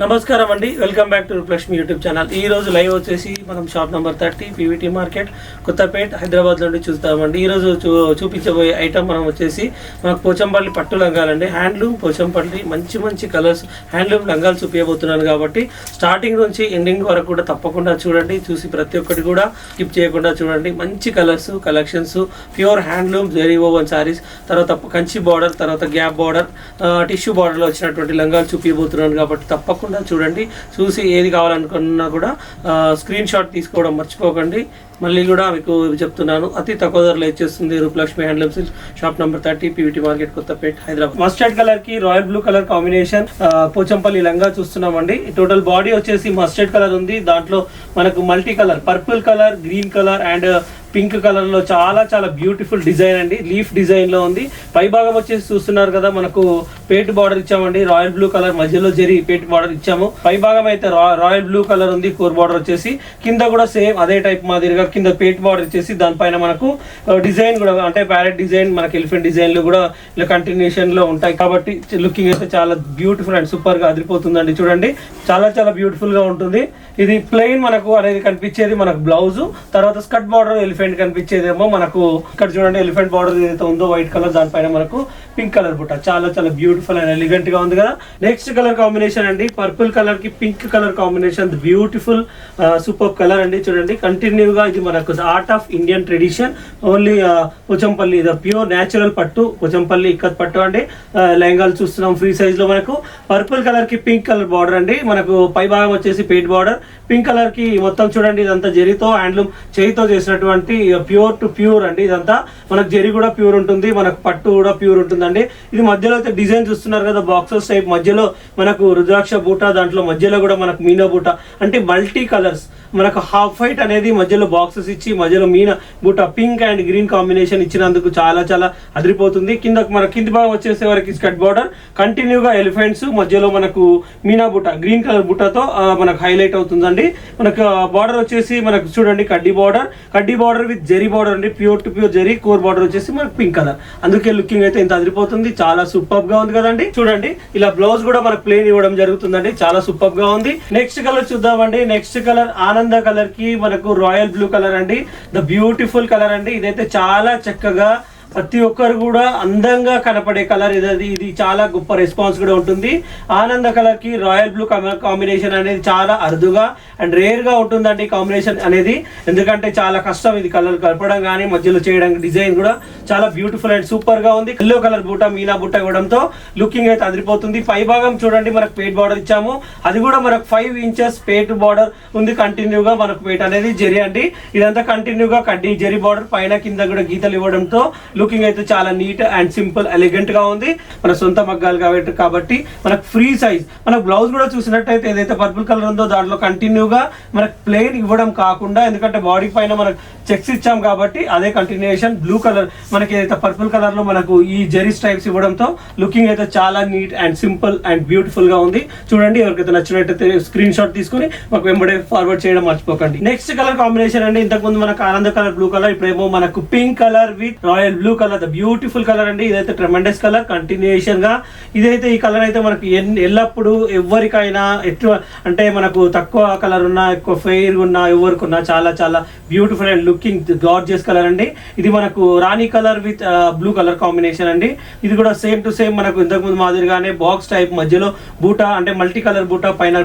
నమస్కారం అండి, welcome back to Roopalakshmi YouTube channel. ఈ రోజు లైవ్ వచ్చేసి మనం shop number 30 PVT market Kothapet Hyderabad నుండి చూస్తామండి. ఈరోజు చూపించబోయే ఐటమ్ మనం వచ్చేసి మనకు పోచంపల్లి పట్టు లంగాలండి. హ్యాండ్లూమ్ పోచంపల్లి మంచి మంచి కలర్స్ హ్యాండ్లూమ్ లంగాలు చూపించబోతున్నాను కాబట్టి స్టార్టింగ్ నుంచి ఎండింగ్ వరకు కూడా తప్పకుండా చూడండి. చూసి ప్రతి ఒక్కటి కూడా స్కిప్ చేయకుండా చూడండి. మంచి colours collections, pure handloom zari woven sarees, తర్వాత కంచి బార్డర్, తర్వాత గ్యాప్ బార్డర్, టిష్యూ బార్డర్లో వచ్చినటువంటి లంగాలు చూపించబోతున్నాను కాబట్టి తప్పకుండా చూడండి. చూసి ఏది కావాలనుకున్నా కూడా స్క్రీన్ షాట్ తీసుకోవడం మర్చిపోకండి. మళ్ళీ కూడా మీకు చెప్తున్నాను, అతి తక్కువ ధరలో ఇచ్చేస్తుంది Roopalakshmi handloom silk, shop number 30 PVT market Kothapet Hyderabad. Mustard colour కి royal blue colour combination Pochampally లంగా చూస్తున్నామండి. టోటల్ బాడీ వచ్చేసి మస్టర్డ్ కలర్ ఉంది. దాంట్లో మనకు multi colour, purple colour, green colour and pink colour లో చాలా చాలా బ్యూటిఫుల్ డిజైన్ అండి. లీఫ్ డిజైన్ లో ఉంది. పై భాగం వచ్చేసి చూస్తున్నారు కదా, మనకు పేట్ బార్డర్ ఇచ్చామండి. రాయల్ బ్లూ కలర్ మధ్యలో జరీ పేట్ బార్డర్ ఇచ్చాము. పై భాగం అయితే రాయల్ బ్లూ కలర్ ఉంది. కోర్ బార్డర్ వచ్చేసి కింద కూడా సేమ్ అదే టైప్ మాదిరిగా కింద పేట్ బార్డర్ ఇచ్చేసి దానిపైన మనకు డిజైన్ కూడా అంటే ప్యారెట్ డిజైన్, మనకి ఎలిఫెంట్ డిజైన్లు కూడా ఇలా కంటిన్యూషన్ లో ఉంటాయి కాబట్టి లుకింగ్ అయితే చాలా బ్యూటిఫుల్ అండ్ సూపర్ గా అదిరిపోతుందండి. చూడండి, చాలా చాలా బ్యూటిఫుల్ గా ఉంటుంది. ఇది ప్లెయిన్ మనకు అనేది కనిపించేది మనకు బ్లౌజ్, తర్వాత స్కర్ట్ బార్డర్ ఎలిఫెంట్ కనిపించేదేమో మనకు ఇక్కడ చూడండి. ఎలిఫెంట్ బార్డర్ ఏదైతే ఉందో వైట్ కలర్, దానిపైన మనకు పింక్ కలర్ బుట్ట చాలా చాలా బ్యూటిఫుల్ అండ్ ఎలిగెంట్ గా ఉంది కదా. నెక్స్ట్ కలర్ కాంబినేషన్ అండి, పర్పుల్ కలర్ కి pink colour combination, beautiful super colour అండి. చూడండి, కంటిన్యూగా ఇది మనకు art of Indian tradition only Pochampally, ఇది ప్యూర్ న్యాచురల్ పట్టు పోచంపల్లి ఇక్కత్ పట్టు అండి. లెహంగాలు చూస్తున్నాం ఫ్రీ సైజ్ లో. మనకు పర్పుల్ కలర్ కి పింక్ కలర్ బార్డర్ అండి. మనకు పై భాగం వచ్చేసి పేట్ బార్డర్, పింక్ కలర్ కి మొత్తం చూడండి ఇదంతా జరీతో హ్యాండ్లూమ్ చేయితో చేసినటువంటి ప్యూర్ టు ప్యూర్ అండి. ఇదంతా మనకు జరీ కూడా ప్యూర్ ఉంటుంది, మనకు పట్టు కూడా ప్యూర్ ఉంటుందండి. ఇది మధ్యలో అయితే డిజైన్ చూస్తున్నారు కదా, బాక్సెస్ టైప్ మధ్యలో మనకు రుద్రాక్ష బూట, దాంట్లో మధ్యలో కూడా మనకు మీనా బూట అంటే మల్టీ కలర్స్. మనకు హాఫ్ వైట్ అనేది మధ్యలో బాక్సెస్ ఇచ్చి మధ్యలో మీనా బూట పింక్ అండ్ గ్రీన్ కాంబినేషన్ ఇచ్చినందుకు చాలా చాలా అదిరిపోతుంది. కింద మన కింది భాగం వచ్చేసే వరకు స్కర్ట్ బార్డర్, కంటిన్యూగా ఎలిఫెంట్స్, మధ్యలో మనకు మీనా బూట గ్రీన్ కలర్ బూటతో మనకు హైలైట్ అవుతుందండి. మనకు బార్డర్ వచ్చేసి మనకు చూడండి కడ్డీ బార్డర్ విత్ జెరీ బార్డర్ అండి. Pure to pure zari. Core border వచ్చేసి మనకు పింక్ కలర్. అందుకే లుకింగ్ అయితే ఇంత అదిరిపోతుంది. చాలా సూపర్ గా ఉంది కదండి. చూడండి, ఇలా బ్లౌజ్ కూడా మనకు ప్లెయిన్ ఇవ్వడం జరుగుతుందండి. చాలా సూపర్ గా ఉంది. నెక్స్ట్ కలర్ చూద్దామండి. నెక్స్ట్ కలర్ ఆనంద కలర్ కి మనకు రాయల్ బ్లూ కలర్ అండి. ద బ్యూటిఫుల్ కలర్ అండి. ఇదైతే చాలా చక్కగా ప్రతి ఒక్కరు కూడా అందంగా కనపడే కలర్ ఇది చాలా గొప్ప రెస్పాన్స్ కూడా ఉంటుంది. ఆనంద కలర్ కి రాయల్ బ్లూ కాంబినేషన్ అనేది చాలా అరుదుగా అండ్ రేర్ గా ఉంటుందండి కాంబినేషన్ అనేది. ఎందుకంటే చాలా కష్టం ఇది కలర్ కలపడం కానీ మధ్యలో చేయడానికి. డిజైన్ కూడా చాలా బ్యూటిఫుల్ అండ్ సూపర్ గా ఉంది. ఎల్లో కలర్ బూట, మీనా బూట ఇవ్వడంతో లుకింగ్ అయితే అదిరిపోతుంది. పై భాగం చూడండి, మనకు పేట్ బార్డర్ ఇచ్చాము. అది కూడా మనకు 5 ఇంచెస్ పేట్ బార్డర్ ఉంది. కంటిన్యూగా మనకు పేట్ అనేది జరీ అండి. ఇదంతా కంటిన్యూగా కడ్డీ జరీ బార్డర్, పైన కింద కూడా గీతలు ఇవ్వడంతో లుకింగ్ అయితే చాలా నీట్ అండ్ సింపుల్ ఎలిగెంట్ గా ఉంది. మన సొంత మగ్గాలు కాబట్టి మనకు ఫ్రీ సైజ్. మనకు బ్లౌజ్ కూడా చూసినట్టయితే ఏదైతే పర్పుల్ కలర్ ఉందో దాంట్లో కంటిన్యూగా మనకు ప్లెయిన్ ఇవ్వడం కాకుండా, ఎందుకంటే బాడీ పైన మనకు చెక్స్ ఇచ్చాం కాబట్టి అదే కంటిన్యూషన్ బ్లూ కలర్ మనకి ఏదైతే పర్పుల్ కలర్ లో మనకు ఈ జెరీ స్ట్రైప్స్ ఇవ్వడంతో లుకింగ్ అయితే చాలా neat and simple and beautiful గా ఉంది. చూడండి, ఎవరికైతే నచ్చినట్టయితే స్క్రీన్ షాట్ తీసుకుని మాకు వెంబడే ఫార్వర్డ్ చేయడం మర్చిపోకండి. నెక్స్ట్ కలర్ కాంబినేషన్ అండి. ఇంతకు ముందు మనకు ఆనంద కలర్ బ్లూ కలర్, ఇప్పుడేమో మనకు pink colour with royal blue colour. Beautiful colour అండి. ఇదైతే ట్రెమెండస్ కలర్. కంటిన్యూషన్ గా ఇదైతే ఈ కలర్ అయితే మనకు ఎల్లప్పుడు ఎవరికైనా అంటే మనకు తక్కువ కలర్ ఉన్నా, ఎక్కువ ఫెయిర్ ఉన్నా, ఎవరికి ఉన్నా చాలా చాలా beautiful and looking gorgeous colour అండి. ఇది మనకు రాణి colour with blue colour combination అండి. ఇది కూడా సేమ్ టు సేమ్ మనకు ఇంతకు ముందు మాదిరిగానే బాక్స్ టైప్, మధ్యలో బూట అంటే మల్టీ కలర్ బూట, పైన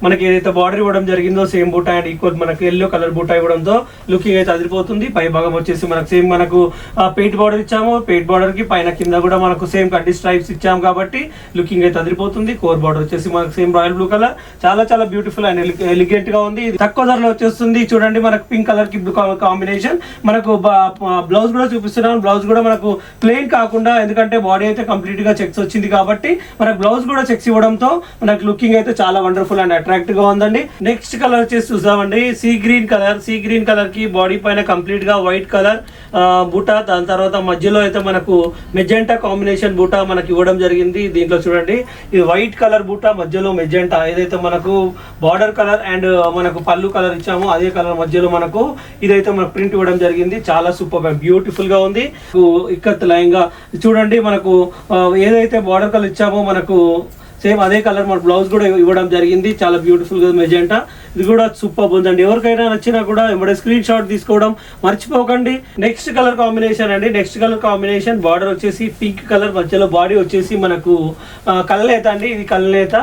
మనకి ఏదైతే బార్డర్ ఇవ్వడం జరిగిందో సేమ్ బూట అండ్ ఈక్వల్ మనకు ఎల్లో కలర్ బూట ఇవ్వడంతో లుకింగ్ అయితే అదిరిపోతుంది. పై భాగం వచ్చేసి మనకు సేమ్ మనకు పేట్ బార్డర్ ఇచ్చాము. పేట్ బార్డర్ కి పైన కింద కూడా మనకు సేమ్ కడ్డీ స్ట్రైప్స్ ఇచ్చాము కాబట్టి లుకింగ్ అయితే అదిరిపోతుంది. కోర్ బార్డర్ వచ్చేసి మనకు సేమ్ రాయల్ బ్లూ కలర్. చాలా చాలా బ్యూటిఫుల్ అండ్ ఎలిగెంట్ గా ఉంది. తక్కువ ధరలో వచ్చేస్తుంది. చూడండి, మనకు పింక్ కలర్ కి బ్లూ కాంబినేషన్. మనకు బ్లౌజ్ కూడా చూపిస్తున్నాం. బ్లౌజ్ కూడా మనకు ప్లెయిన్ కాకుండా, ఎందుకంటే బాడీ అయితే కంప్లీట్ గా చెక్స్ వచ్చింది కాబట్టి మనకు బ్లౌజ్ కూడా చెక్స్ ఇవ్వడంతో మనకు లుకింగ్ అయితే చాలా వండర్ఫుల్ అండ్ అట్రాక్టివ్ గా ఉందండి. నెక్స్ట్ కలర్ వచ్చేసి చూద్దామండి. సీ గ్రీన్ కలర్ కి బాడీ పైన కంప్లీట్ గా వైట్ కలర్ బూట, దాని తర్వాత మధ్యలో అయితే మనకు మెజెంటా కాంబినేషన్ బూటా మనకి ఇవ్వడం జరిగింది. దీంట్లో చూడండి, ఇది వైట్ కలర్ బూటా, మధ్యలో మెజెంటా. ఏదైతే మనకు బార్డర్ కలర్ అండ్ మనకు పళ్ళు కలర్ ఇచ్చామో అదే కలర్ మధ్యలో మనకు ఇదైతే మనకు ప్రింట్ ఇవ్వడం జరిగింది. చాలా సూపర్ బ్యూటిఫుల్ గా ఉంది. ఇక్కత్ లైన్ గా చూడండి, మనకు ఏదైతే బార్డర్ కలర్ ఇచ్చామో మనకు సేమ్ అదే కలర్ మన బ్లౌజ్ కూడా ఇవ్వడం జరిగింది. చాలా బ్యూటిఫుల్ గా మెజెంటా, ఇది కూడా సూపర్ ఉందండి. ఎవరికైనా నచ్చినా కూడా వెంబడే స్క్రీన్ షాట్ తీసుకోవడం మర్చిపోకండి. నెక్స్ట్ కలర్ కాంబినేషన్ అండి. నెక్స్ట్ కలర్ కాంబినేషన్ బార్డర్ వచ్చేసి పింక్ కలర్, మధ్యలో బాడీ వచ్చేసి మనకు కళ్ళనేత అండి. ఇది కళ్ళనేత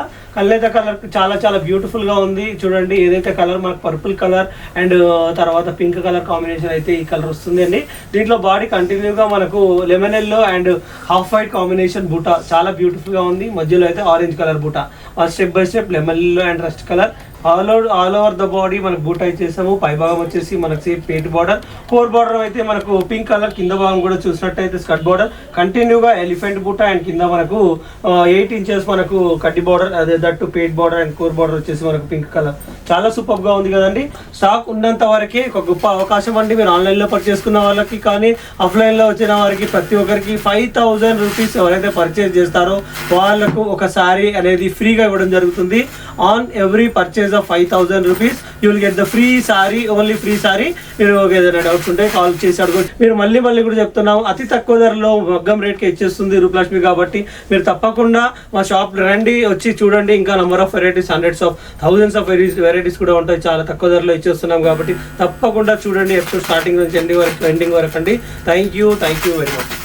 కలర్ చాలా చాలా బ్యూటిఫుల్ గా ఉంది. చూడండి ఏదైతే కలర్ మనకు పర్పుల్ కలర్ అండ్ తర్వాత పింక్ కలర్ కాంబినేషన్ అయితే ఈ కలర్ వస్తుంది అండి. దీంట్లో బాడీ కంటిన్యూగా మనకు lemon yellow and half white combination బూటా చాలా బ్యూటిఫుల్ గా ఉంది. మధ్యలో అయితే ఆరెంజ్ కలర్ బూటా, step by step lemon yellow and rust colour all over the body మనకు బూటా ఇచ్చేసాము. పై భాగం వచ్చేసి మనకు సేమ్ పేట్ బార్డర్, కోర్ బార్డర్ అయితే మనకు పింక్ కలర్, కింద భాగం కూడా చూసినట్టయితే స్కర్ట్ బార్డర్ కంటిన్యూగా ఎలిఫెంట్ బూటా అండ్ కింద మనకు 8 ఇంచెస్ మనకు కడ్డీ బార్డర్, అదే దట్టు పేట్ బార్డర్ అండ్ కోర్ బార్డర్ వచ్చేసి మనకు పింక్ కలర్. చాలా సూపర్ గా ఉంది కదండి. స్టాక్ ఉన్నంత వరకే ఒక గొప్ప అవకాశం అండి. మీరు ఆన్లైన్ లో పర్చేస్ చేసుకున్న వాళ్ళకి కానీ ఆఫ్లైన్ లో వచ్చిన వారికి ప్రతి ఒక్కరికి 5000 రూపీస్ ఎవరైతే పర్చేస్ చేస్తారో వాళ్ళకు ఒక సారీ అనేది ఫ్రీగా ఇవ్వడం జరుగుతుంది. On every purchase of 5000 rupees you will get the free saree, only free saree. మీరు ఏదైనా డౌట్స్ ఉంటే కాల్ చేసి అడగండి. మీరు మళ్ళీ కూడా చెప్తున్నాం, అతి తక్కువ ధరలో మగ్గం రేట్కి ఇచ్చేస్తుంది రూపలక్ష్మి. కాబట్టి మీరు తప్పకుండా మా షాప్ రండి, వచ్చి చూడండి. ఇంకా number of varieties, hundreds of thousands of varieties కూడా ఉంటాయి. చాలా తక్కువ ధరలో ఇచ్చేస్తున్నాం కాబట్టి తప్పకుండా చూడండి. ఎప్పుడు స్టార్టింగ్ నుంచి ఎండింగ్ వరకు అండి. Thank you very much.